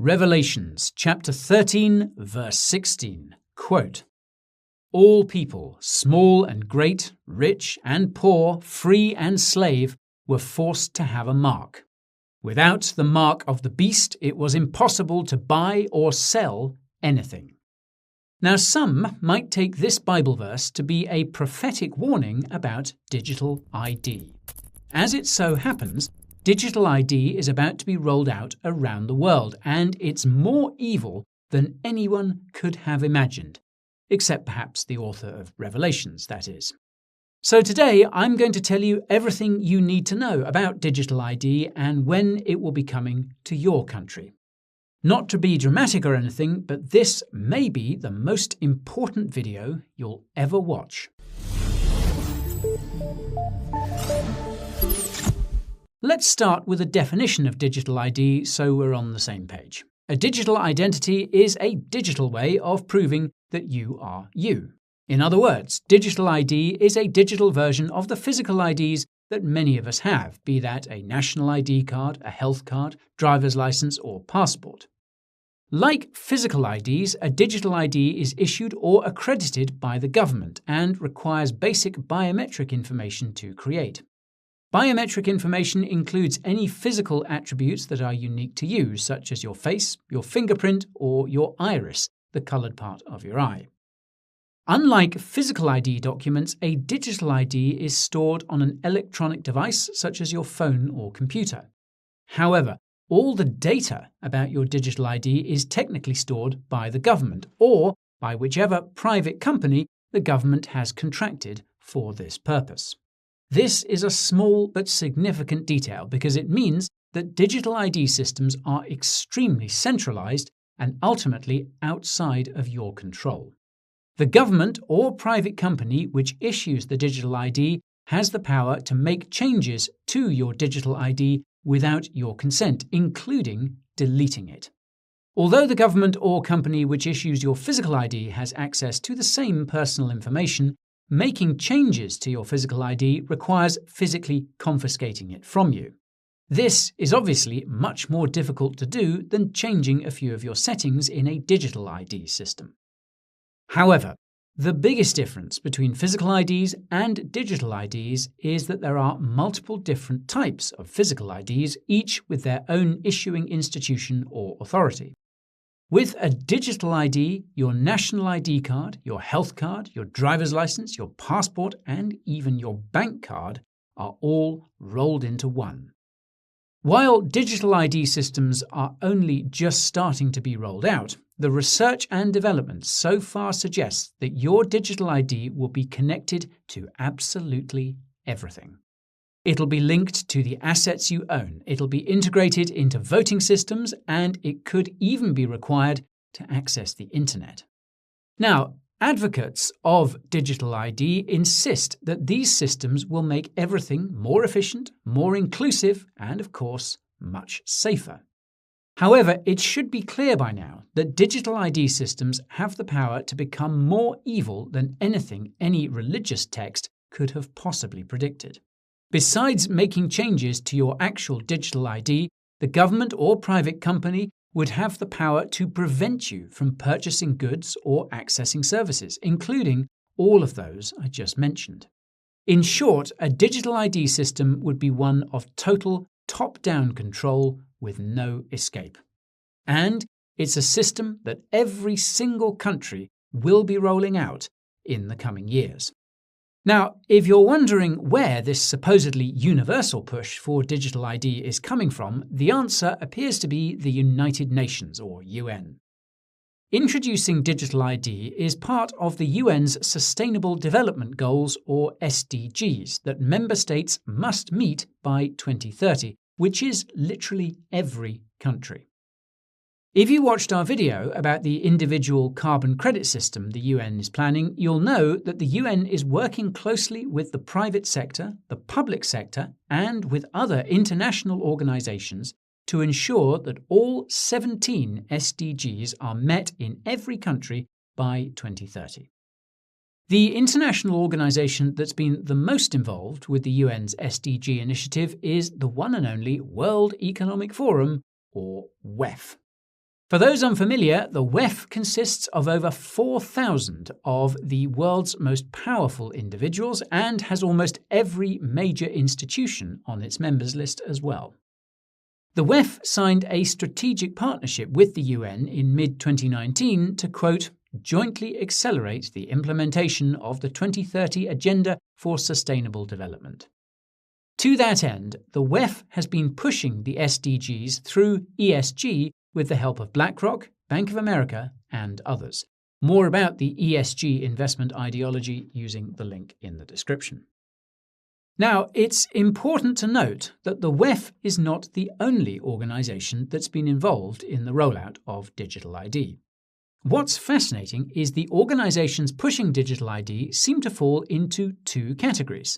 Revelations chapter 13, verse 16, quote, "All people, small and great, rich and poor, free and slave, were forced to have a mark. Without the mark of the beast, it was impossible to buy or sell anything." Now, some might take this Bible verse to be a prophetic warning about digital ID. As it so happens, digital ID is about to be rolled out around the world, and it's more evil than anyone could have imagined, except perhaps the author of Revelations, that is. So today, I'm going to tell you everything you need to know about digital ID and when it will be coming to your country. Not to be dramatic or anything, but this may be the most important video you'll ever watch. Let's start with a definition of digital ID so we're on the same page. A digital identity is a digital way of proving that you are you. In other words, digital ID is a digital version of the physical IDs that many of us have, be that a national ID card, a health card, driver's license, or passport. Like physical IDs, a digital ID is issued or accredited by the government and requires basic biometric information to create. Biometric information includes any physical attributes that are unique to you, such as your face, your fingerprint, or your iris, the coloured part of your eye. Unlike physical ID documents, a digital ID is stored on an electronic device such as your phone or computer. However, all the data about your digital ID is technically stored by the government or by whichever private company the government has contracted for this purpose. This is a small but significant detail because it means that digital ID systems are extremely centralized and ultimately outside of your control. The government or private company which issues the digital ID has the power to make changes to your digital ID without your consent, including deleting it. Although the government or company which issues your physical ID has access to the same personal information, making changes to your physical ID requires physically confiscating it from you. This is obviously much more difficult to do than changing a few of your settings in a digital ID system. However, the biggest difference between physical IDs and digital IDs is that there are multiple different types of physical IDs, each with their own issuing institution or authority. With a digital ID, your national ID card, your health card, your driver's license, your passport, and even your bank card are all rolled into one. While digital ID systems are only just starting to be rolled out, the research and development so far suggests that your digital ID will be connected to absolutely everything. It'll be linked to the assets you own, it'll be integrated into voting systems, and it could even be required to access the internet. Now, advocates of digital ID insist that these systems will make everything more efficient, more inclusive, and of course, much safer. However, it should be clear by now that digital ID systems have the power to become more evil than anything any religious text could have possibly predicted. Besides making changes to your actual digital ID, the government or private company would have the power to prevent you from purchasing goods or accessing services, including all of those I just mentioned. In short, a digital ID system would be one of total top-down control with no escape. And it's a system that every single country will be rolling out in the coming years. Now, if you're wondering where this supposedly universal push for digital ID is coming from, the answer appears to be the United Nations, or UN. Introducing digital ID is part of the UN's Sustainable Development Goals, or SDGs, that member states must meet by 2030, which is literally every country. If you watched our video about the individual carbon credit system the UN is planning, you'll know that the UN is working closely with the private sector, the public sector, and with other international organizations to ensure that all 17 SDGs are met in every country by 2030. The international organization that's been the most involved with the UN's SDG initiative is the one and only World Economic Forum, or WEF. For those unfamiliar, the WEF consists of over 4,000 of the world's most powerful individuals and has almost every major institution on its members list as well. The WEF signed a strategic partnership with the UN in mid-2019 to, quote, jointly accelerate the implementation of the 2030 Agenda for Sustainable Development. To that end, the WEF has been pushing the SDGs through ESG with the help of BlackRock, Bank of America, and others. More about the ESG investment ideology using the link in the description. Now, it's important to note that the WEF is not the only organisation that's been involved in the rollout of digital ID. What's fascinating is the organisations pushing digital ID seem to fall into two categories.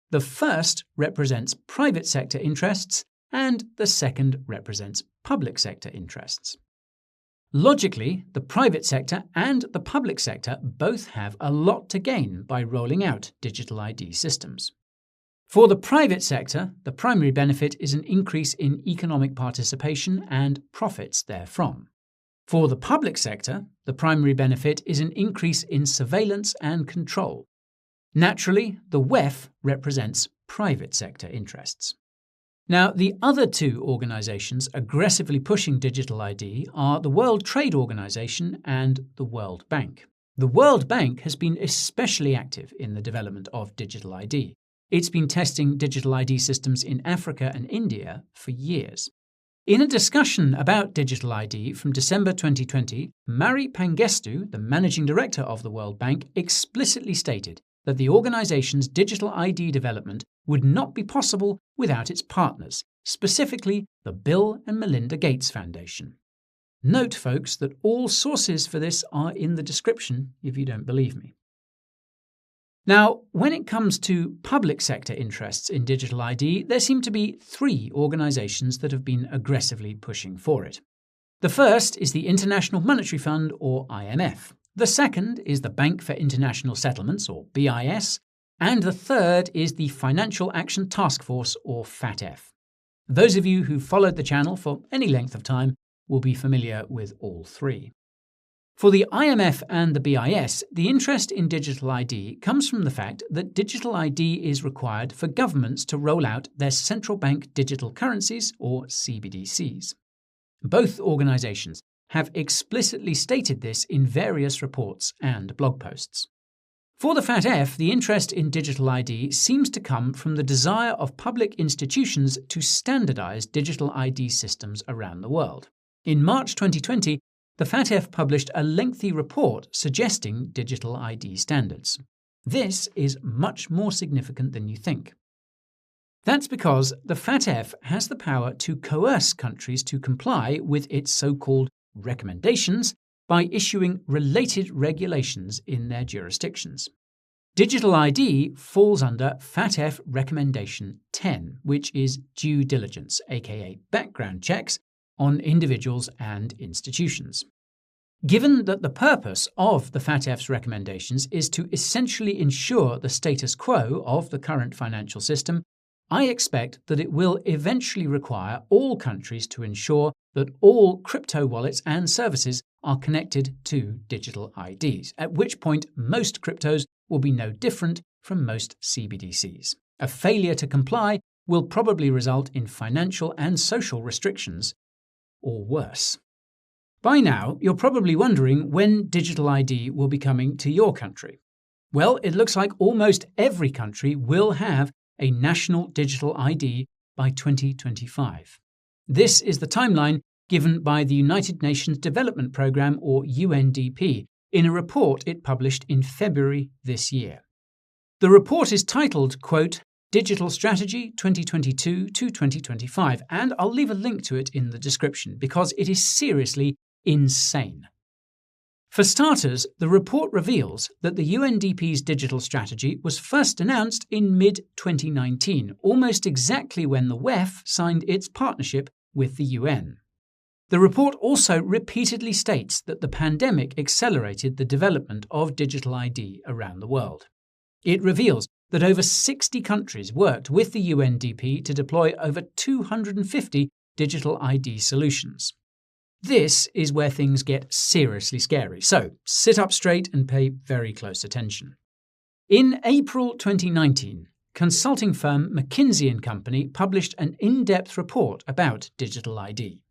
The first represents private sector interests, and the second represents public sector interests. Logically, the private sector and the public sector both have a lot to gain by rolling out digital ID systems. For the private sector, the primary benefit is an increase in economic participation and profits therefrom. For the public sector, the primary benefit is an increase in surveillance and control. Naturally, the WEF represents private sector interests. Now, the other two organisations aggressively pushing digital ID are the World Trade Organization and the World Bank. The World Bank has been especially active in the development of digital ID. It's been testing digital ID systems in Africa and India for years. In a discussion about digital ID from December 2020, Mari Pangestu, the managing director of the World Bank, explicitly stated that the organization's digital ID development would not be possible without its partners, specifically the Bill and Melinda Gates Foundation. Note, folks, that all sources for this are in the description if you don't believe me. Now, when it comes to public sector interests in digital ID, there seem to be three organizations that have been aggressively pushing for it. The first is the International Monetary Fund, or IMF. The second is the Bank for International Settlements, or BIS, and the third is the Financial Action Task Force, or FATF. Those of you who followed the channel for any length of time will be familiar with all three. For the IMF and the BIS, the interest in digital ID comes from the fact that digital ID is required for governments to roll out their central bank digital currencies, or CBDCs. Both organizations have explicitly stated this in various reports and blog posts. For the FATF, the interest in digital ID seems to come from the desire of public institutions to standardize digital ID systems around the world. In March 2020, the FATF published a lengthy report suggesting digital ID standards. This is much more significant than you think. That's because the FATF has the power to coerce countries to comply with its so-called recommendations by issuing related regulations in their jurisdictions. Digital ID falls under FATF Recommendation 10, which is due diligence, aka background checks, on individuals and institutions. Given that the purpose of the FATF's recommendations is to essentially ensure the status quo of the current financial system, I expect that it will eventually require all countries to ensure that all crypto wallets and services are connected to digital IDs, at which point most cryptos will be no different from most CBDCs. A failure to comply will probably result in financial and social restrictions, or worse. By now, you're probably wondering when digital ID will be coming to your country. Well, it looks like almost every country will have a national digital ID by 2025. This is the timeline given by the United Nations Development Programme, or UNDP, in a report it published in February this year. The report is titled, quote, Digital Strategy 2022 to 2025, and I'll leave a link to it in the description because it is seriously insane. For starters, the report reveals that the UNDP's digital strategy was first announced in mid-2019, almost exactly when the WEF signed its partnership with the UN. The report also repeatedly states that the pandemic accelerated the development of digital ID around the world. It reveals that over 60 countries worked with the UNDP to deploy over 250 digital ID solutions. This is where things get seriously scary, so sit up straight and pay very close attention. In April 2019, consulting firm McKinsey & Company published an in-depth report about digital ID.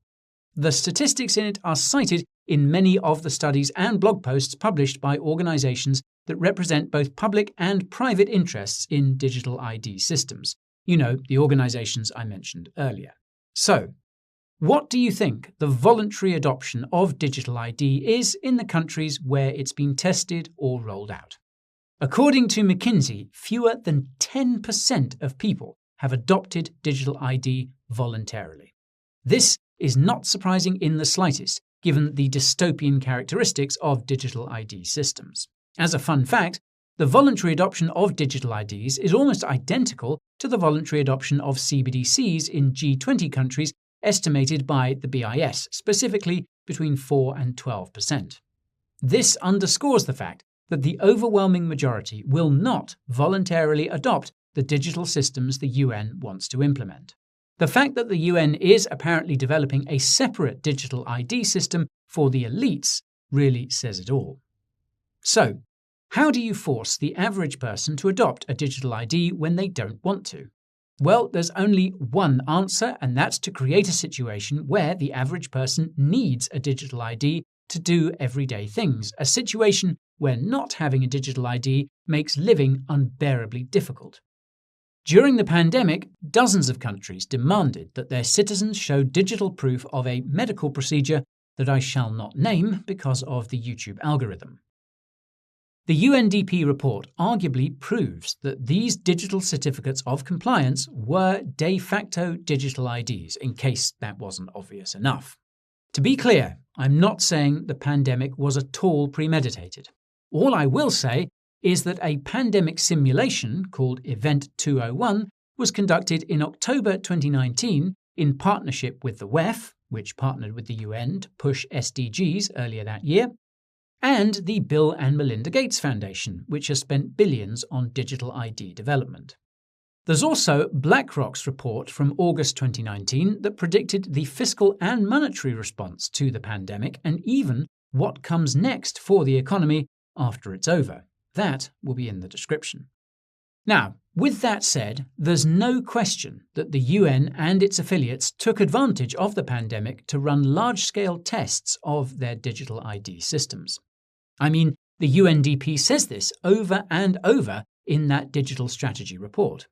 The statistics in it are cited in many of the studies and blog posts published by organizations that represent both public and private interests in digital ID systems. You know, the organizations I mentioned earlier. So, what do you think the voluntary adoption of digital ID is in the countries where it's been tested or rolled out? According to McKinsey, fewer than 10% of people have adopted digital ID voluntarily. This is not surprising in the slightest, given the dystopian characteristics of digital ID systems. As a fun fact, the voluntary adoption of digital IDs is almost identical to the voluntary adoption of CBDCs in G20 countries, estimated by the BIS, specifically between 4 and 12%. This underscores the fact that the overwhelming majority will not voluntarily adopt the digital systems the UN wants to implement. The fact that the UN is apparently developing a separate digital ID system for the elites really says it all. So, how do you force the average person to adopt a digital ID when they don't want to? Well, there's only one answer, and that's to create a situation where the average person needs a digital ID to do everyday things, a situation where not having a digital ID makes living unbearably difficult. During the pandemic, dozens of countries demanded that their citizens show digital proof of a medical procedure that I shall not name because of the YouTube algorithm. The UNDP report arguably proves that these digital certificates of compliance were de facto digital IDs, in case that wasn't obvious enough. To be clear, I'm not saying the pandemic was at all premeditated. All I will say is that a pandemic simulation called Event 201 was conducted in October 2019 in partnership with the WEF, which partnered with the UN to push SDGs earlier that year, and the Bill and Melinda Gates Foundation, which has spent billions on digital ID development. There's also BlackRock's report from August 2019 that predicted the fiscal and monetary response to the pandemic and even what comes next for the economy after it's over. That will be in the description. Now, with that said, there's no question that the UN and its affiliates took advantage of the pandemic to run large-scale tests of their digital ID systems. I mean, the UNDP says this over and over in that digital strategy report.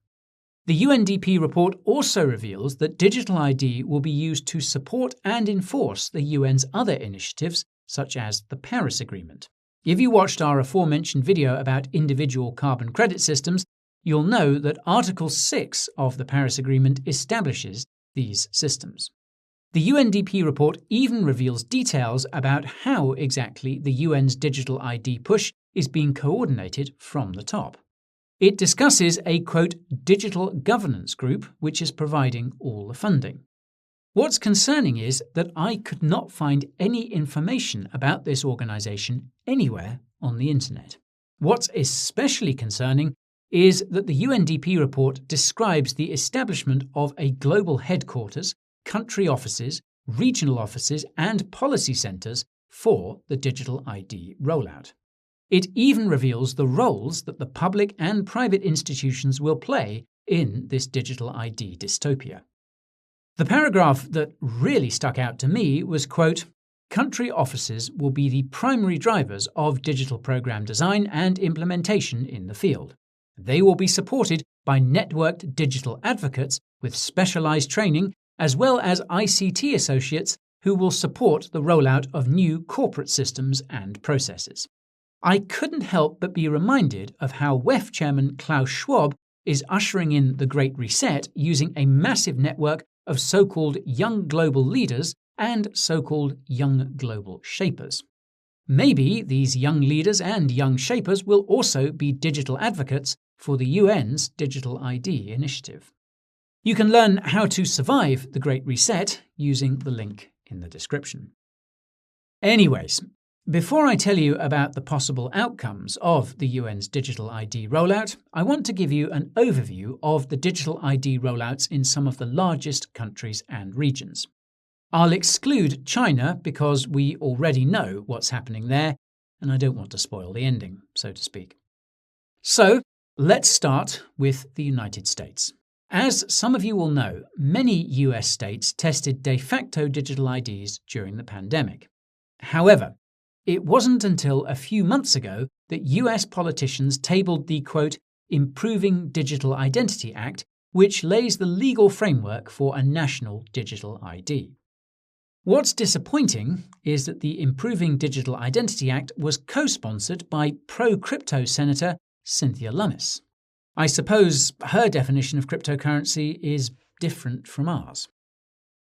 The UNDP report also reveals that digital ID will be used to support and enforce the UN's other initiatives, such as the Paris Agreement. If you watched our aforementioned video about individual carbon credit systems, you'll know that Article 6 of the Paris Agreement establishes these systems. The UNDP report even reveals details about how exactly the UN's digital ID push is being coordinated from the top. It discusses a, quote, digital governance group which is providing all the funding. What's concerning is that I could not find any information about this organisation anywhere on the internet. What's especially concerning is that the UNDP report describes the establishment of a global headquarters, country offices, regional offices, and policy centres for the digital ID rollout. It even reveals the roles that the public and private institutions will play in this digital ID dystopia. The paragraph that really stuck out to me was, quote, country offices will be the primary drivers of digital program design and implementation in the field. They will be supported by networked digital advocates with specialized training, as well as ICT associates who will support the rollout of new corporate systems and processes. I couldn't help but be reminded of how WEF chairman Klaus Schwab is ushering in the Great Reset using a massive network of so-called young global leaders and so-called young global shapers. Maybe these young leaders and young shapers will also be digital advocates for the UN's Digital ID initiative. You can learn how to survive the Great Reset using the link in the description. Anyways, before I tell you about the possible outcomes of the UN's Digital ID rollout, I want to give you an overview of the digital ID rollouts in some of the largest countries and regions. I'll exclude China because we already know what's happening there, and I don't want to spoil the ending, so to speak. So, let's start with the United States. As some of you will know, many US states tested de facto digital IDs during the pandemic. However, it wasn't until a few months ago that US politicians tabled the, quote, Improving Digital Identity Act, which lays the legal framework for a national digital ID. What's disappointing is that the Improving Digital Identity Act was co-sponsored by pro-crypto Senator Cynthia Lummis. I suppose her definition of cryptocurrency is different from ours.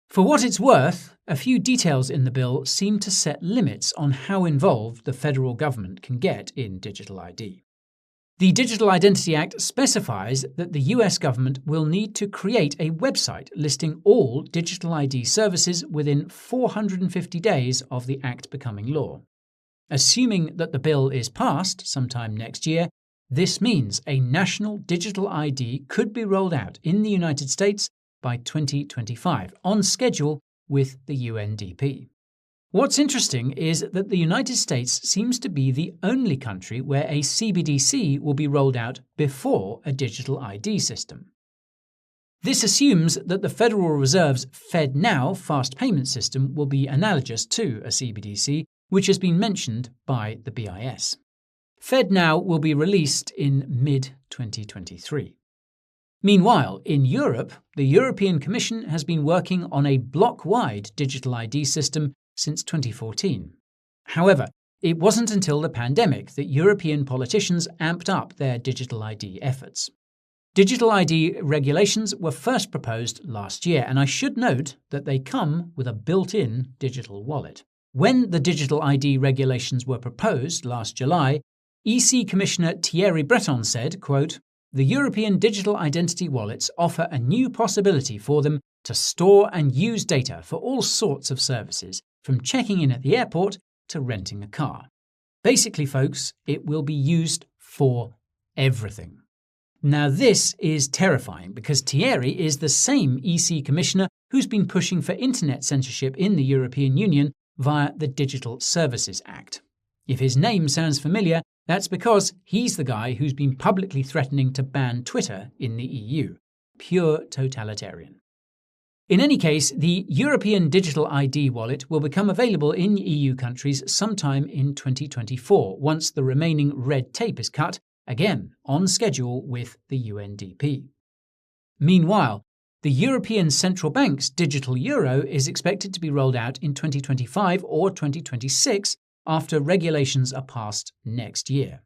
For what it's worth, a few details in the bill seem to set limits on how involved the federal government can get in digital ID. The Digital Identity Act specifies that the US government will need to create a website listing all digital ID services within 450 days of the Act becoming law. Assuming that the bill is passed sometime next year, this means a national digital ID could be rolled out in the United States by 2025, on schedule with the UNDP. What's interesting is that the United States seems to be the only country where a CBDC will be rolled out before a digital ID system. This assumes that the Federal Reserve's FedNow fast payment system will be analogous to a CBDC, which has been mentioned by the BIS. FedNow will be released in mid-2023. Meanwhile, in Europe, the European Commission has been working on a block-wide digital ID system since 2014. However, it wasn't until the pandemic that European politicians amped up their digital ID efforts. Digital ID regulations were first proposed last year, and I should note that they come with a built-in digital wallet. When the digital ID regulations were proposed last July, EC Commissioner Thierry Breton said, quote, "The European digital identity wallets offer a new possibility for them to store and use data for all sorts of services, from checking in at the airport to renting a car. Basically, folks, it will be used for everything." Now, this is terrifying because Thierry is the same EC Commissioner who's been pushing for internet censorship in the European Union via the Digital Services Act. If his name sounds familiar, that's because he's the guy who's been publicly threatening to ban Twitter in the EU. Pure totalitarian. In any case, the European Digital ID wallet will become available in EU countries sometime in 2024, once the remaining red tape is cut, again on schedule with the UNDP. Meanwhile, the European Central Bank's digital euro is expected to be rolled out in 2025 or 2026 after regulations are passed next year.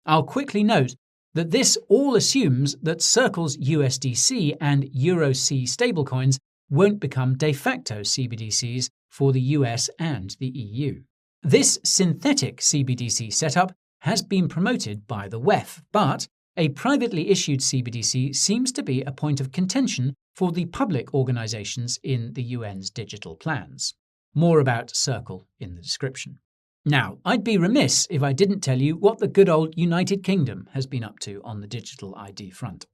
I'll quickly note that this all assumes that Circle's USDC and EuroC stablecoins won't become de facto CBDCs for the US and the EU. This synthetic CBDC setup has been promoted by the WEF, but a privately issued CBDC seems to be a point of contention for the public organizations in the UN's digital plans. More about Circle in the description. Now, I'd be remiss if I didn't tell you what the good old United Kingdom has been up to on the digital ID front.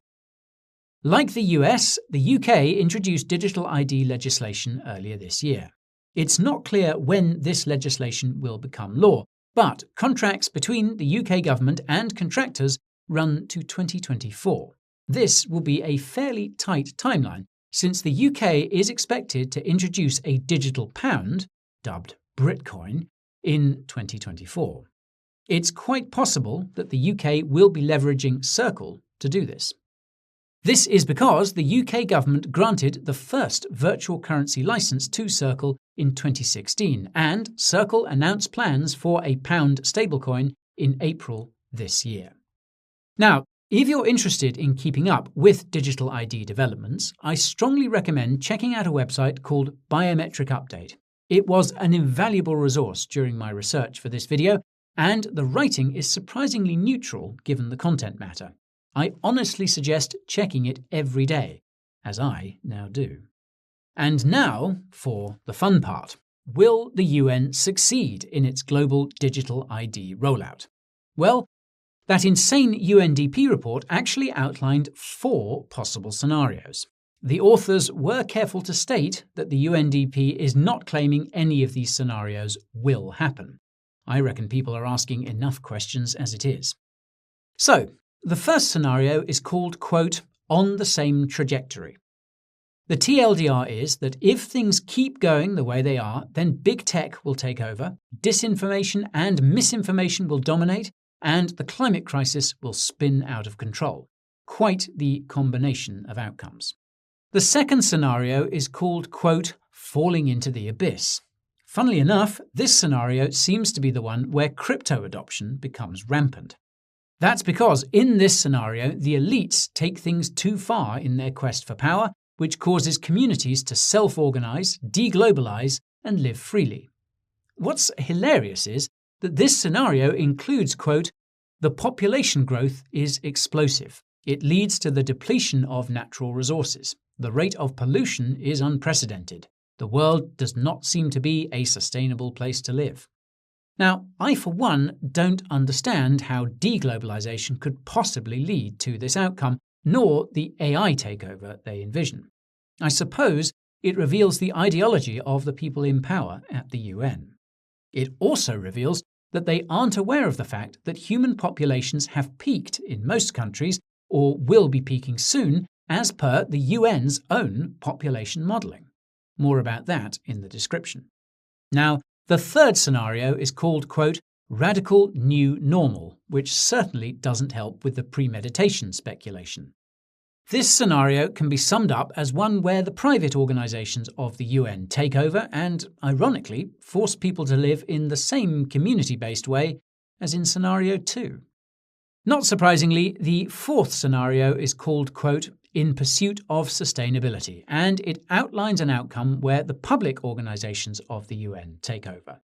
Like the US, the UK introduced digital ID legislation earlier this year. It's not clear when this legislation will become law, but contracts between the UK government and contractors run to 2024. This will be a fairly tight timeline, since the UK is expected to introduce a digital pound, dubbed Britcoin, in 2024. It's quite possible that the UK will be leveraging Circle to do this. This is because the UK government granted the first virtual currency license to Circle in 2016, and Circle announced plans for a pound stablecoin in April this year. Now, if you're interested in keeping up with digital ID developments, I strongly recommend checking out a website called Biometric Update. It was an invaluable resource during my research for this video, and the writing is surprisingly neutral given the content matter. I honestly suggest checking it every day, as I now do. And now for the fun part. Will the UN succeed in its global digital ID rollout? Well, that insane UNDP report actually outlined 4 possible scenarios. The authors were careful to state that the UNDP is not claiming any of these scenarios will happen. I reckon people are asking enough questions as it is. So, the first scenario is called, quote, on the same trajectory. The TLDR is that if things keep going the way they are, then big tech will take over, disinformation and misinformation will dominate, and the climate crisis will spin out of control. Quite the combination of outcomes. The second scenario is called, quote, falling into the abyss. Funnily enough, this scenario seems to be the one where crypto adoption becomes rampant. That's because in this scenario, the elites take things too far in their quest for power, which causes communities to self-organize, deglobalize, and live freely. What's hilarious is that this scenario includes, quote, the population growth is explosive. It leads to the depletion of natural resources. The rate of pollution is unprecedented. The world does not seem to be a sustainable place to live. Now, I for one don't understand how deglobalization could possibly lead to this outcome, nor the AI takeover they envision. I suppose it reveals the ideology of the people in power at the UN. It also reveals that they aren't aware of the fact that human populations have peaked in most countries, or will be peaking soon, as per the UN's own population modelling. More about that in the description. Now, the third scenario is called, quote, radical new normal, which certainly doesn't help with the premeditation speculation. This scenario can be summed up as one where the private organisations of the UN take over and, ironically, force people to live in the same community-based way as in scenario 2. Not surprisingly, the fourth scenario is called, quote, in pursuit of sustainability, and it outlines an outcome where the public organisations of the UN take over.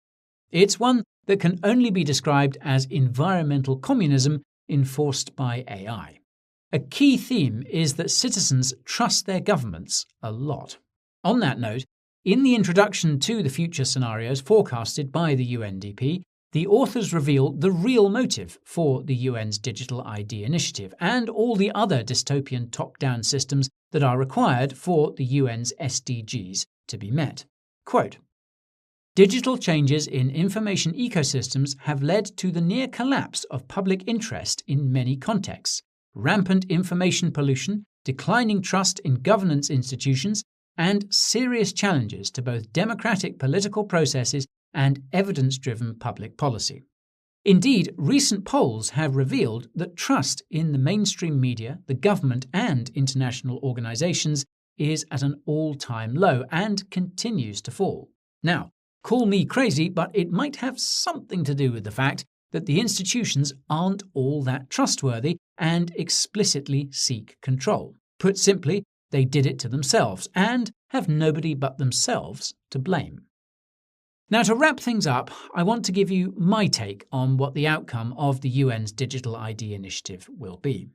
It's one that can only be described as environmental communism enforced by AI. A key theme is that citizens trust their governments a lot. On that note, in the introduction to the future scenarios forecasted by the UNDP, the authors reveal the real motive for the UN's Digital ID initiative and all the other dystopian top-down systems that are required for the UN's SDGs to be met. Quote, digital changes in information ecosystems have led to the near collapse of public interest in many contexts, rampant information pollution, declining trust in governance institutions, and serious challenges to both democratic political processes and evidence-driven public policy. Indeed, recent polls have revealed that trust in the mainstream media, the government, and international organisations is at an all-time low and continues to fall. Now, call me crazy, but it might have something to do with the fact that the institutions aren't all that trustworthy and explicitly seek control. Put simply, they did it to themselves and have nobody but themselves to blame. Now, to wrap things up, I want to give you my take on what the outcome of the UN's Digital ID initiative will be.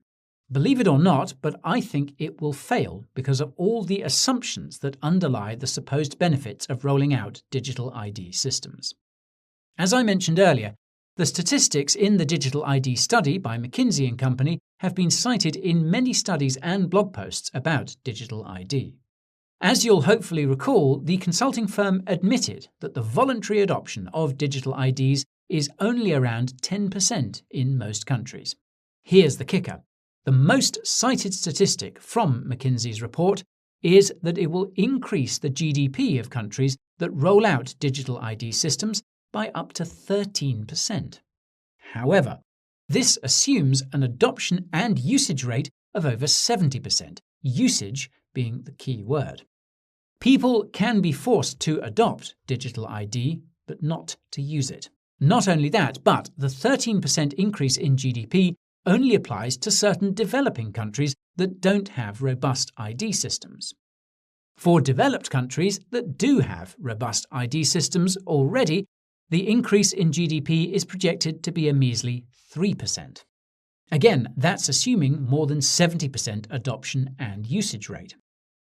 Believe it or not, but I think it will fail because of all the assumptions that underlie the supposed benefits of rolling out digital ID systems. As I mentioned earlier, the statistics in the Digital ID study by McKinsey & Company have been cited in many studies and blog posts about digital ID. As you'll hopefully recall, the consulting firm admitted that the voluntary adoption of digital IDs is only around 10% in most countries. Here's the kicker. The most cited statistic from McKinsey's report is that it will increase the GDP of countries that roll out digital ID systems by up to 13%. However, this assumes an adoption and usage rate of over 70%, usage being the key word. People can be forced to adopt digital ID, but not to use it. Not only that, but the 13% increase in GDP only applies to certain developing countries that don't have robust ID systems. For developed countries that do have robust ID systems already, the increase in GDP is projected to be a measly 3%. Again, that's assuming more than 70% adoption and usage rate.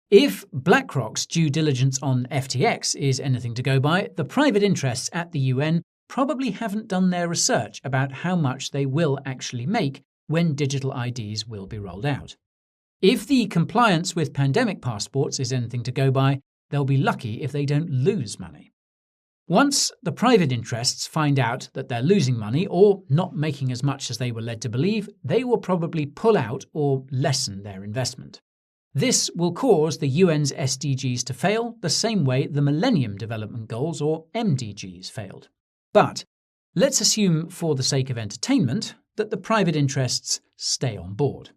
If BlackRock's due diligence on FTX is anything to go by, the private interests at the UN probably haven't done their research about how much they will actually make when digital IDs will be rolled out. If the compliance with pandemic passports is anything to go by, they'll be lucky if they don't lose money. Once the private interests find out that they're losing money or not making as much as they were led to believe, they will probably pull out or lessen their investment. This will cause the UN's SDGs to fail the same way the Millennium Development Goals, or MDGs, failed. But let's assume, for the sake of entertainment, that the private interests stay on board.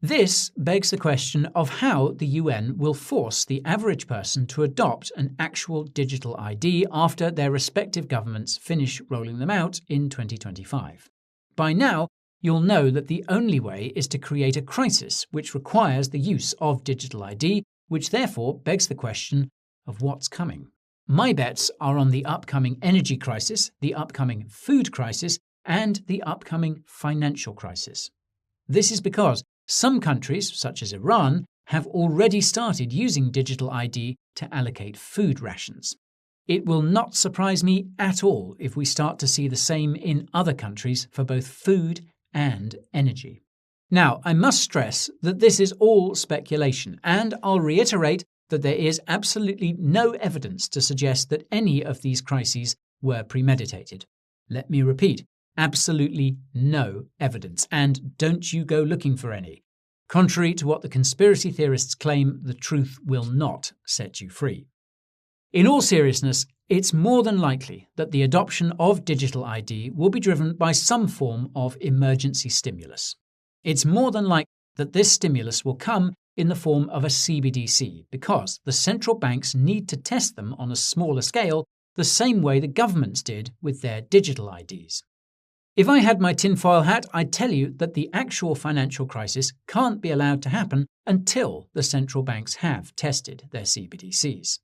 This begs the question of how the UN will force the average person to adopt an actual digital ID after their respective governments finish rolling them out in 2025. By now, you'll know that the only way is to create a crisis which requires the use of digital ID, which therefore begs the question of what's coming. My bets are on the upcoming energy crisis, the upcoming food crisis, and the upcoming financial crisis. This is because some countries, such as Iran, have already started using digital ID to allocate food rations. It will not surprise me at all if we start to see the same in other countries for both food and energy. Now, I must stress that this is all speculation, and I'll reiterate that there is absolutely no evidence to suggest that any of these crises were premeditated. Let me repeat. Absolutely no evidence, and don't you go looking for any. Contrary to what the conspiracy theorists claim, the truth will not set you free. In all seriousness, it's more than likely that the adoption of digital ID will be driven by some form of emergency stimulus. It's more than likely that this stimulus will come in the form of a CBDC, because the central banks need to test them on a smaller scale the same way the governments did with their digital IDs. If I had my tinfoil hat, I'd tell you that the actual financial crisis can't be allowed to happen until the central banks have tested their CBDCs.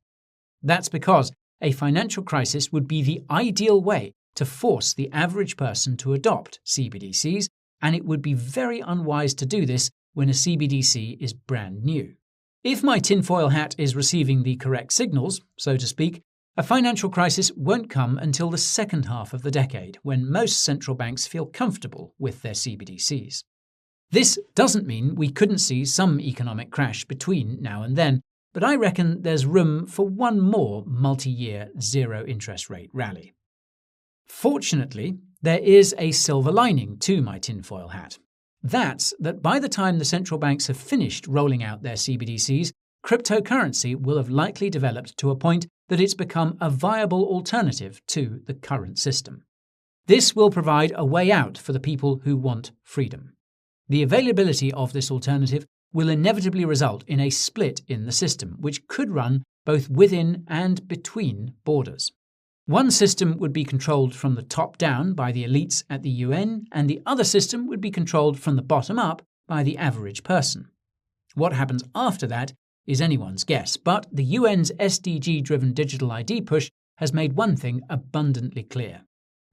That's because a financial crisis would be the ideal way to force the average person to adopt CBDCs, and it would be very unwise to do this when a CBDC is brand new. If my tinfoil hat is receiving the correct signals, so to speak, a financial crisis won't come until the second half of the decade, when most central banks feel comfortable with their CBDCs. This doesn't mean we couldn't see some economic crash between now and then, but I reckon there's room for one more multi-year zero-interest rate rally. Fortunately, there is a silver lining to my tinfoil hat. That's that by the time the central banks have finished rolling out their CBDCs, cryptocurrency will have likely developed to a point that it's become a viable alternative to the current system. This will provide a way out for the people who want freedom. The availability of this alternative will inevitably result in a split in the system, which could run both within and between borders. One system would be controlled from the top down by the elites at the UN, and the other system would be controlled from the bottom up by the average person. What happens after that is anyone's guess, but the UN's SDG-driven digital ID push has made one thing abundantly clear.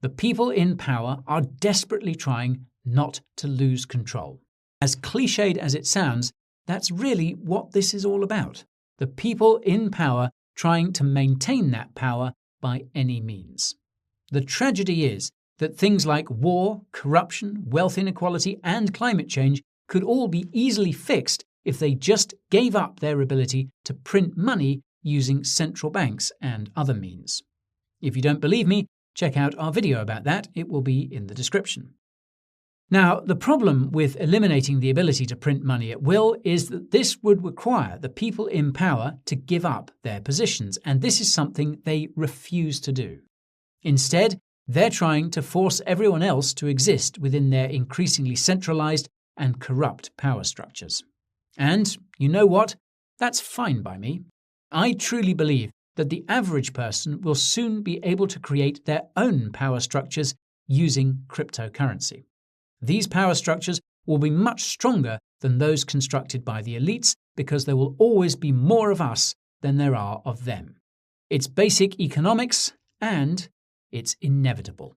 The people in power are desperately trying not to lose control. As cliched as it sounds, that's really what this is all about. The people in power trying to maintain that power by any means. The tragedy is that things like war, corruption, wealth inequality, and climate change could all be easily fixed if they just gave up their ability to print money using central banks and other means. If you don't believe me, check out our video about that. It will be in the description. Now, the problem with eliminating the ability to print money at will is that this would require the people in power to give up their positions, and this is something they refuse to do. Instead, they're trying to force everyone else to exist within their increasingly centralized and corrupt power structures. And you know what? That's fine by me. I truly believe that the average person will soon be able to create their own power structures using cryptocurrency. These power structures will be much stronger than those constructed by the elites because there will always be more of us than there are of them. It's basic economics and it's inevitable.